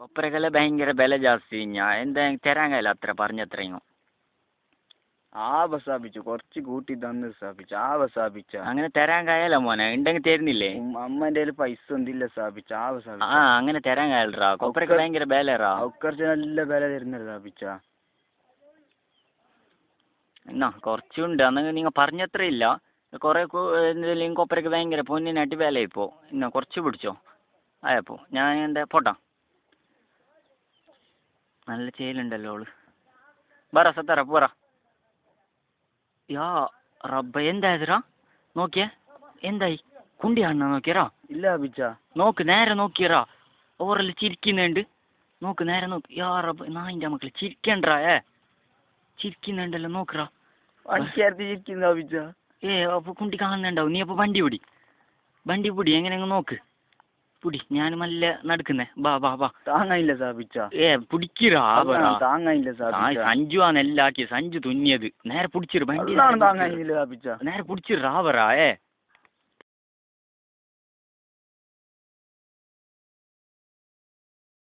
കൊപ്രക്കെല്ലാം ഭയങ്കര വില ജാസ്തി ഞാൻ എന്താ തരാൻ കഴിയില്ല അത്ര പറഞ്ഞത്രയും. സ്ഥാപിച്ചു കുറച്ച് കൂട്ടി തന്ന് സ്ഥാപിച്ചു സ്ഥാപിച്ച അങ്ങനെ തരാൻ കഴിയല്ല മോനെ, ഉണ്ടെങ്കിൽ തരുന്നില്ലേ? അമ്മന്റെ പൈസ ഒന്നില്ല സ്ഥാപിച്ച അങ്ങനെ തരാൻ കഴിയല്ലറാ, കൊപ്രക്ക് ഭയങ്കര വിലറാ. കുറച്ച് നല്ല വില തരുന്നത് സ്ഥാപിച്ച. എന്നാ കുറച്ചുണ്ട്, അന്നെങ്കിൽ നിങ്ങൾ പറഞ്ഞത്ര ഇല്ല, കുറെ എന്തെങ്കിലും കൊപ്രക്ക് ഭയങ്കര പൊന്നിനായിട്ട് വില ഇപ്പോ. എന്നാ കുറച്ച് പിടിച്ചോ ആയപ്പോ ഞാൻ എന്താ പോട്ടാ. നല്ല ചേലുണ്ടല്ലോ ഓള്. പറ സത്താറ പോറ. യാ റബ്ബ എന്തായതരാ നോക്കിയേ, എന്തായി കുണ്ടിയാണ നോക്കിയറാ? ഇല്ല അഭിച്ച നോക്ക് നേരെ നോക്കിയറാ, ഓറെല്ലാം ചിരിക്കുന്നുണ്ട്. നോക്ക് നേരെ നോക്ക്. യാ റബ്ബ നായിൻ്റെ മക്കള് ചിരിക്കണ്ടാ, ചിരിക്കുന്നുണ്ടല്ലോ നോക്കറാ. അഭിച്ച അപ്പൊ കുണ്ടി കാണുന്നുണ്ടാവും. നീ അപ്പൊ വണ്ടി പിടി എങ്ങനെ നോക്ക് പിടി. ഞാൻ നല്ല നടക്കുന്നേ, ബാ ബാ ബാ. താങ്ങായില്ല സ്ഥാപിച്ച പിടിക്കിറാ. താങ്ങായില്ല സഞ്ജു ആണ് എല്ലാം ആക്കി, സഞ്ജു തുന്നിയത്. നേരെ പിടിച്ചിரு വണ്ടി, താങ്ങായില്ല സ്ഥാപിച്ച നേരെ പിടിച്ചിട്ട് റാവറാ.